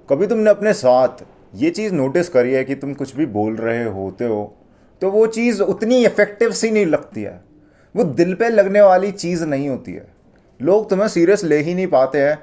कभी तुमने अपने साथ ये चीज़ नोटिस करी है कि तुम कुछ भी बोल रहे होते हो तो वो चीज़ उतनी इफेक्टिव सी नहीं लगती है, वो दिल पे लगने वाली चीज़ नहीं होती है। लोग तुम्हें सीरियस ले ही नहीं पाते हैं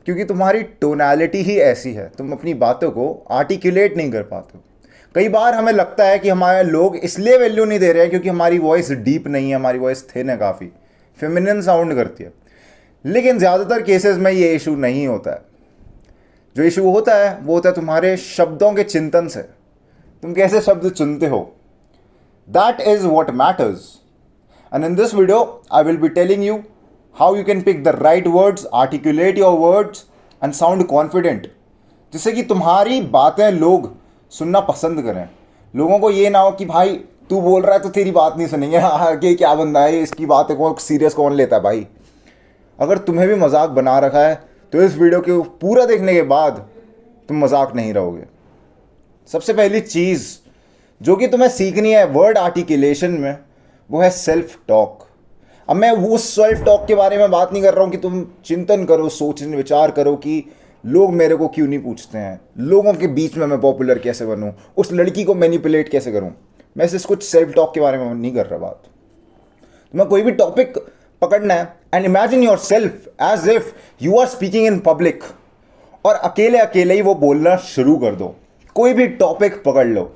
क्योंकि तुम्हारी टोनैलिटी ही ऐसी है, तुम अपनी बातों को आर्टिकुलेट नहीं कर पाते हो। कई बार हमें लगता है कि हमारे लोग इसलिए वैल्यू नहीं दे रहे हैं क्योंकि हमारी वॉइस डीप नहीं है, हमारी वॉइस थिन है, काफ़ी फेमिनिन साउंड करती है। लेकिन ज़्यादातर केसेस में ये इशू नहीं होता है। जो इशू होता है वो होता है तुम्हारे शब्दों के चिंतन से। तुम कैसे शब्द चुनते हो, that is what matters. And in this video I will be telling you how you can pick the right words, articulate your words and sound confident, जिससे कि तुम्हारी बातें लोग सुनना पसंद करें। लोगों को ये ना हो कि भाई तू बोल रहा है तो तेरी बात नहीं सुनेंगे, आगे क्या बंदा है, इसकी बातें को सीरियस कौन लेता है भाई। अगर तुम्हें भी मजाक बना रखा है तो इस वीडियो को पूरा देखने के बाद तुम मजाक नहीं रहोगे। सबसे पहली चीज़ जो कि तुम्हें सीखनी है वर्ड आर्टिकुलेशन में, वो है सेल्फ टॉक। अब मैं वो सेल्फ टॉक के बारे में बात नहीं कर रहा हूँ कि तुम चिंतन करो, सोचने विचार करो कि लोग मेरे को क्यों नहीं पूछते हैं, लोगों के बीच में मैं पॉपुलर कैसे बनूं, उस लड़की को मैनिपुलेट कैसे करूं। मैं सिर्फ कुछ सेल्फ टॉक के बारे में नहीं कर रहा बात। तुम्हें कोई भी टॉपिक पकड़ना है and imagine your self as if you are speaking in public, और अकेले अकेले ही वो बोलना शुरू कर दो। कोई भी टॉपिक पकड़ लो।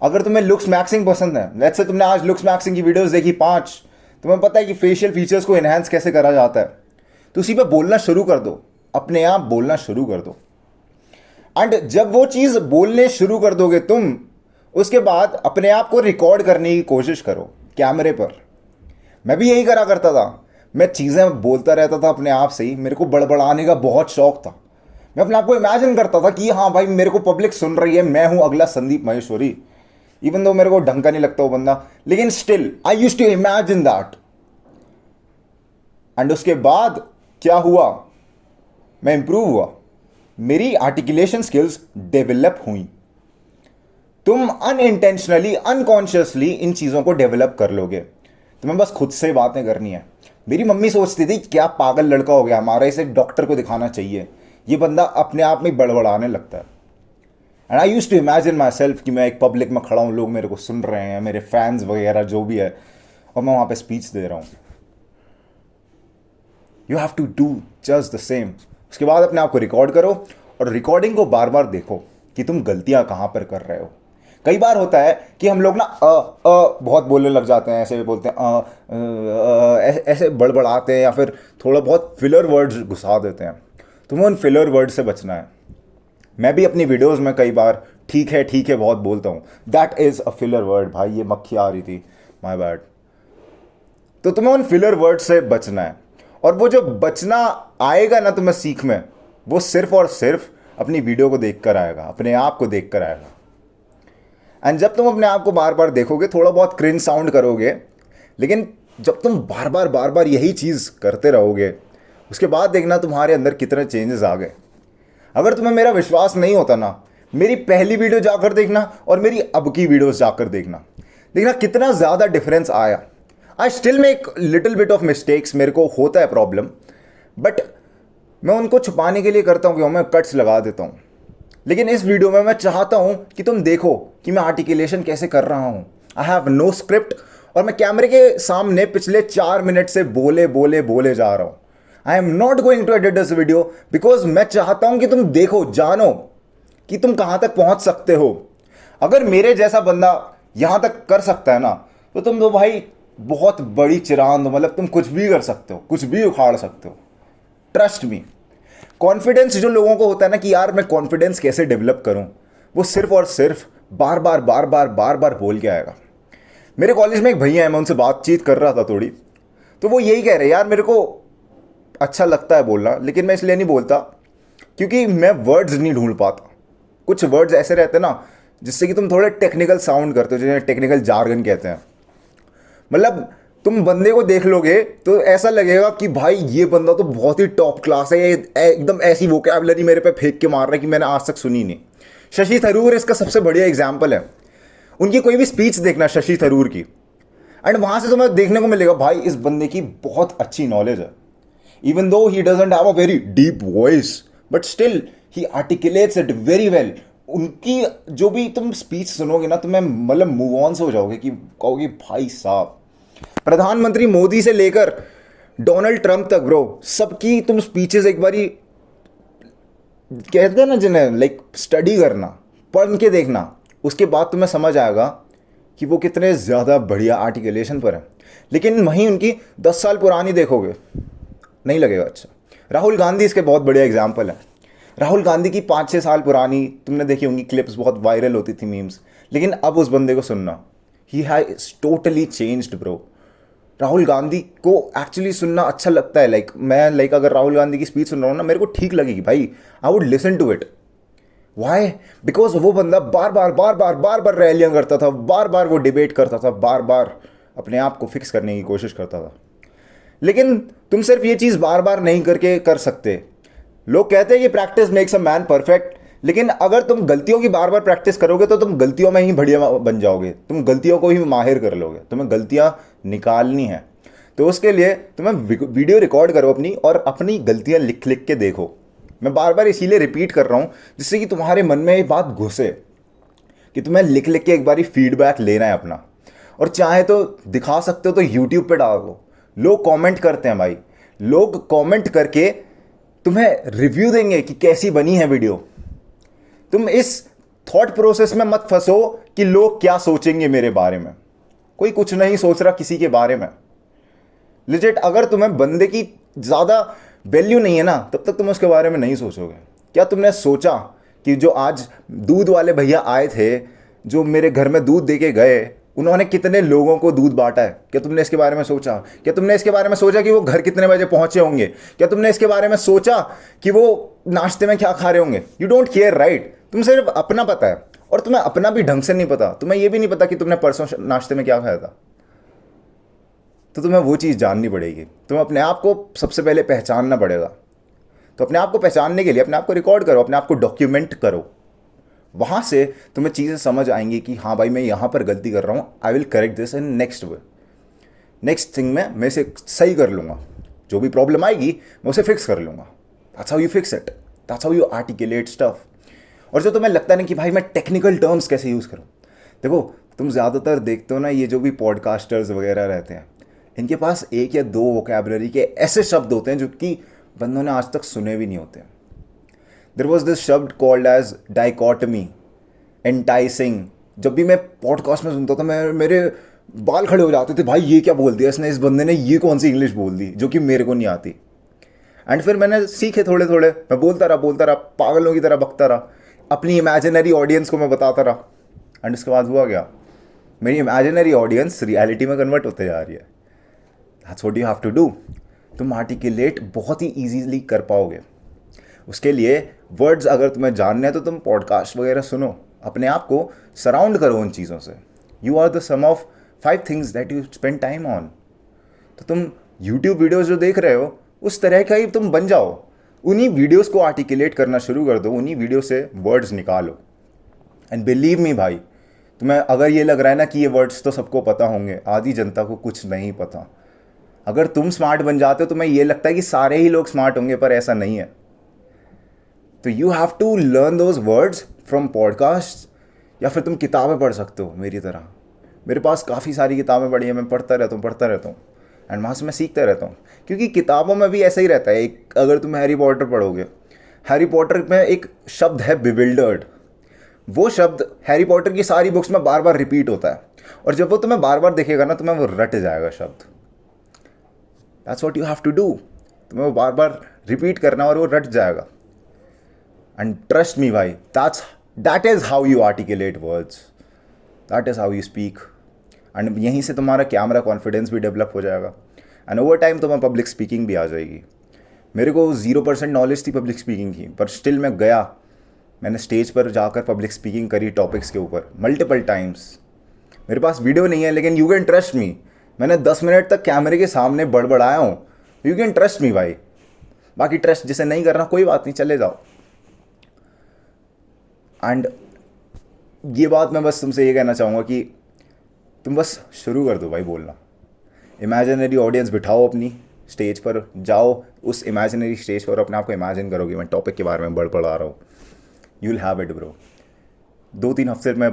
अगर तुम्हें लुक्स मैक्सिंग पसंद है, लेट्स से तुमने आज लुक्स मैक्सिंग की वीडियोस देखी 5, तुम्हें पता है कि फेशियल फीचर्स को एनहांस कैसे करा जाता है, तो उसी पे बोलना शुरू कर दो, अपने आप बोलना शुरू कर दो। एंड जब वो चीज़ बोलने शुरू कर दोगे तुम, उसके बाद अपने आप को रिकॉर्ड करने की कोशिश करो कैमरे पर। मैं भी यही करा करता था, मैं चीज़ें बोलता रहता था अपने आप से ही। मेरे को बड़बड़ाने का बहुत शौक था। मैं अपने आप को इमेजिन करता था कि हाँ भाई मेरे को पब्लिक सुन रही है, मैं हूँ अगला संदीप महेश्वरी। इवन दो मेरे को ढंग का नहीं लगता वो बंदा, लेकिन still I used to imagine that. And उसके बाद क्या हुआ, मैं इंप्रूव हुआ, मेरी आर्टिकुलेशन स्किल्स डेवलप हुई। तुम अनइंटेंशनली, अनकॉन्शियसली इन चीज़ों को डेवलप कर लोगे। तुम्हें बस खुद से बातें करनी है। मेरी मम्मी सोचती थी क्या पागल लड़का हो गया हमारा, इसे डॉक्टर को दिखाना चाहिए, ये बंदा अपने आप में बड़बड़ाने लगता है। And I used to imagine my self कि मैं एक पब्लिक में खड़ा हूँ, लोग मेरे को सुन रहे हैं, मेरे फैंस वगैरह जो भी है, और मैं वहाँ पे स्पीच दे रहा हूँ। You have to do just the same. उसके बाद अपने आप को रिकॉर्ड करो और रिकॉर्डिंग को बार बार देखो कि तुम गलतियां कहाँ पर कर रहे हो। कई बार होता है कि हम लोग ना बहुत बोलने लग जाते हैं, ऐसे बोलते हैं ऐसे बड़बड़ाते हैं, या फिर थोड़ा बहुत फिलर वर्ड्स घुसा देते हैं। तुम्हें उन फिलर वर्ड से बचना है। मैं भी अपनी वीडियोस में कई बार ठीक है बहुत बोलता हूँ, that is a filler word. भाई ये मक्खी आ रही थी, माय बैड। तो तुम्हें उन फिलर वर्ड से बचना है, और वो जो बचना आएगा ना तुम्हें सीख में, वो सिर्फ और सिर्फ अपनी वीडियो को देखकर आएगा, अपने आप को देखकर आएगा। एंड जब तुम अपने आप को बार बार देखोगे, थोड़ा बहुत क्रिंज साउंड करोगे, लेकिन जब तुम बार बार यही चीज़ करते रहोगे, उसके बाद देखना तुम्हारे अंदर कितने चेंजेस आ गए। अगर तुम्हें मेरा विश्वास नहीं होता ना, मेरी पहली वीडियो जाकर देखना और मेरी अब की वीडियोस जाकर देखना कितना ज़्यादा डिफरेंस आया। I still make little bit of mistakes, मेरे को होता है प्रॉब्लम, बट मैं उनको छुपाने के लिए करता हूँ कि मैं कट्स लगा देता हूँ। लेकिन इस वीडियो में मैं चाहता हूँ कि तुम देखो कि मैं आर्टिकुलेशन कैसे कर रहा हूँ। आई हैव नो स्क्रिप्ट, और मैं कैमरे के सामने पिछले 4 मिनट से बोले जा रहा हूँ। I am not going to edit this video because मैं चाहता हूँ कि तुम देखो, जानो कि तुम कहाँ तक पहुँच सकते हो। अगर मेरे जैसा बंदा यहाँ तक कर सकता है ना, तो तुम तो भाई बहुत बड़ी चिरांद हो, मतलब तुम कुछ भी कर सकते हो, कुछ भी उखाड़ सकते हो। Trust me. कॉन्फिडेंस जो लोगों को होता है ना कि यार मैं कॉन्फिडेंस कैसे डेवलप करूं, वो सिर्फ और सिर्फ बार बार बोल के आएगा। मेरे कॉलेज में एक भैया है, मैं उनसे बातचीत कर रहा था थोड़ी, तो वो यही कह रहे यार मेरे को अच्छा लगता है बोलना, लेकिन मैं इसलिए नहीं बोलता क्योंकि मैं वर्ड्स नहीं ढूंढ पाता। कुछ वर्ड्स ऐसे रहते हैं ना जिससे कि तुम थोड़े टेक्निकल साउंड करते हो, जिन्हें टेक्निकल जार्गन कहते हैं। मतलब तुम बंदे को देख लोगे तो ऐसा लगेगा कि भाई ये बंदा तो बहुत ही टॉप क्लास है, ये एकदम ऐसी वोकैबुलरी मेरे पे फेंक के मार रहा है कि मैंने आज तक सुनी नहीं। शशि थरूर इसका सबसे बढ़िया एग्जाम्पल है। उनकी कोई भी स्पीच देखना शशि थरूर की, एंड वहाँ से तुम्हें देखने को मिलेगा भाई इस बंदे की बहुत अच्छी नॉलेज है। Even though he doesn't have a very deep voice, but still he articulates it very well. उनकी जो भी तुम स्पीच सुनोगे ना, तुम्हें मतलब मूव ऑन से हो जाओगे कि कहोगे भाई साहब। प्रधानमंत्री मोदी से लेकर डोनाल्ड ट्रंप तक ब्रो, सबकी तुम स्पीचेस एक बारी कहते हैं ना जिन्हें, लाइक स्टडी करना, पढ़ के देखना, उसके बाद तुम्हें समझ आएगा कि वो कितने ज़्यादा बढ़िया आर्टिकुलेशन पर है। लेकिन वहीं उनकी 10 साल पुरानी देखोगे, नहीं लगेगा अच्छा। राहुल गांधी इसके बहुत बढ़िया एग्जाम्पल है। राहुल गांधी की 5-6 साल पुरानी तुमने देखी होंगी क्लिप्स, बहुत वायरल होती थी, मीम्स। लेकिन अब उस बंदे को सुनना, he has totally changed bro. Rahul Gandhi को एक्चुअली सुनना अच्छा लगता है। मैं अगर राहुल गांधी की स्पीच सुन रहा हूँ ना, मेरे को ठीक लगेगी भाई, I would listen to it. Why? Because वो बंदा बार बार रैलियां करता था, बार बार वो डिबेट करता था, बार बार अपने आप को फिक्स करने की कोशिश करता था। लेकिन तुम सिर्फ ये चीज़ बार बार नहीं करके कर सकते। लोग कहते हैं कि practice makes a man perfect, लेकिन अगर तुम गलतियों की बार बार प्रैक्टिस करोगे तो तुम गलतियों में ही बढ़िया बन जाओगे, तुम गलतियों को ही माहिर कर लोगे। तुम्हें गलतियां निकालनी है, तो उसके लिए तुम्हें वीडियो रिकॉर्ड करो अपनी, और अपनी गलतियां लिख लिख के देखो। मैं बार बार इसीलिए रिपीट कर रहा हूँ, जिससे कि तुम्हारे मन में ये बात घुसे कि तुम्हें लिख लिख के एक बार फीडबैक लेना है अपना। और चाहे तो दिखा सकते हो तो यूट्यूब पे डाल दो, लोग कमेंट करते हैं भाई, लोग कमेंट करके तुम्हें रिव्यू देंगे कि कैसी बनी है वीडियो। तुम इस थॉट प्रोसेस में मत फंसो कि लोग क्या सोचेंगे मेरे बारे में। कोई कुछ नहीं सोच रहा किसी के बारे में। लिजिट अगर तुम्हें बंदे की ज़्यादा वैल्यू नहीं है ना, तब तक तुम उसके बारे में नहीं सोचोगे। क्या तुमने सोचा कि जो आज दूध वाले भैया आए थे, जो मेरे घर में दूध दे के गए, उन्होंने कितने लोगों को दूध बांटा है? क्या तुमने इसके बारे में सोचा? क्या तुमने इसके बारे में सोचा कि वो घर कितने बजे पहुंचे होंगे? क्या तुमने इसके बारे में सोचा कि वो नाश्ते में क्या खा रहे होंगे? You don't care, right? तुम सिर्फ अपना पता है, और तुम्हें अपना भी ढंग से नहीं पता। तुम्हें यह भी नहीं पता कि तुमने परसों नाश्ते में क्या खाया था। तो तुम्हें वो चीज़ जाननी पड़ेगी। तुम्हें अपने आप को सबसे पहले पहचानना पड़ेगा। तो अपने आप को पहचानने के लिए अपने आप को रिकॉर्ड करो, अपने आप को डॉक्यूमेंट करो। वहाँ से तुम्हें चीज़ें समझ आएंगी कि हाँ भाई, मैं यहाँ पर गलती कर रहा हूँ, I will correct this in next way, next thing में मैं इसे सही कर लूँगा। जो भी प्रॉब्लम आएगी मैं उसे फिक्स कर लूँगा। That's how you fix it, that's how you articulate stuff. और जो तुम्हें लगता नहीं कि भाई मैं टेक्निकल टर्म्स कैसे यूज़ करूँ, देखो तुम ज़्यादातर देखते हो ना, ये जो भी पॉडकास्टर्स वगैरह रहते हैं, इनके पास 1 या 2 वोकैबुलरी के ऐसे शब्द होते हैं जो कि बंदों ने आज तक सुने भी नहीं होते। देयर वॉज दिस शब्द कॉल्ड एज डाइकॉटमी, एंटाइसिंग। जब भी मैं पॉडकास्ट में सुनता था, मैं मेरे बाल खड़े हो जाते थे, भाई ये क्या बोल दिया इसने, इस बंदे ने ये कौन सी इंग्लिश बोल दी जो कि मेरे को नहीं आती। एंड फिर मैंने सीखे थोड़े थोड़े, मैं बोलता रहा, पागलों की तरह बकता रहा, अपनी इमेजिनरी ऑडियंस को मैं बताता रहा। एंड उसके बाद हुआ क्या, मेरी इमेजिनरी ऑडियंस रियलिटी में कन्वर्ट होते जा रही है। That's what you have to do. तुम आर्टिकुलेट बहुत ही ईजीली कर पाओगे। उसके लिए वर्ड्स अगर तुम्हें जानने हैं तो तुम पॉडकास्ट वगैरह सुनो, अपने आप को सराउंड करो उन चीज़ों से। You are the sum of 5 things that you spend time on. तो तुम यूट्यूब वीडियोज़ जो देख रहे हो, उस तरह का ही तुम बन जाओ। उन्हीं वीडियोज़ को आर्टिकुलेट करना शुरू कर दो, उन्हीं वीडियो से वर्ड्स निकालो। एंड बिलीव मी भाई, तुम्हें अगर ये लग रहा है ना कि ये वर्ड्स तो सबको पता होंगे, आधी जनता को कुछ नहीं पता। अगर तुम स्मार्ट बन जाते हो तो तुम्हें ये लगता है कि सारे ही लोग स्मार्ट होंगे, पर ऐसा नहीं है। तो you have to learn those words from podcast, या फिर तुम किताबें पढ़ सकते हो मेरी तरह। मेरे पास काफ़ी सारी किताबें पढ़ी हैं, मैं पढ़ता रहता हूँ एंड वहाँ से मैं सीखता रहता हूँ। क्योंकि किताबों में भी ऐसा ही रहता है। एक अगर तुम हैरी पॉटर पढ़ोगे, हैरी पॉटर में एक शब्द है बिविल्डर्ड। वो शब्द हैरी पॉटर की सारी बुक्स में बार बार रिपीट होता है, और जब वो तुम्हें बार बार दिखेगा ना, तुम्हें वो रट जाएगा शब्द। That's what you have to do. तुम्हें वो बार बार रिपीट करना और वो रट जाएगा। एंड ट्रस्ट मी भाई, that is how you articulate words, that is how you speak. And यहीं से तुम्हारा कैमरा कॉन्फिडेंस भी डेवलप हो जाएगा, एंड ओवर टाइम तुम्हें पब्लिक स्पीकिंग भी आ जाएगी। मेरे को 0% नॉलेज थी पब्लिक स्पीकिंग की, पर स्टिल मैं गया, मैंने स्टेज पर जाकर पब्लिक स्पीकिंग करी टॉपिक्स के ऊपर मल्टीपल टाइम्स। मेरे पास वीडियो नहीं है, लेकिन यू कैन ट्रस्ट मी, मैंने 10 मिनट तक कैमरे के सामने बड़बड़ाया हूँ। यू कैन ट्रस्ट मी भाई। बाकी ट्रस्ट जिसे नहीं करना, कोई बात नहीं, चले जाओ। एंड ये बात मैं बस तुमसे ये कहना चाहूँगा कि तुम बस शुरू कर दो भाई बोलना। इमेजिनरी ऑडियंस बिठाओ अपनी, स्टेज पर जाओ, उस इमेजिनरी स्टेज पर अपने आप को इमेजिन करोगे मैं टॉपिक के बारे में बड़बड़ा रहा हूँ, you will have it bro. 2-3 हफ्ते में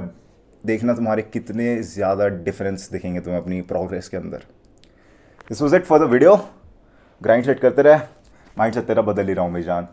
देखना तुम्हारे कितने ज़्यादा डिफरेंस दिखेंगे तुम्हें अपनी प्रोग्रेस के अंदर। This was it for the video. Grind set करते रहे, माइंड सेट तेरा बदल ही रहा हूँ मेरी जान।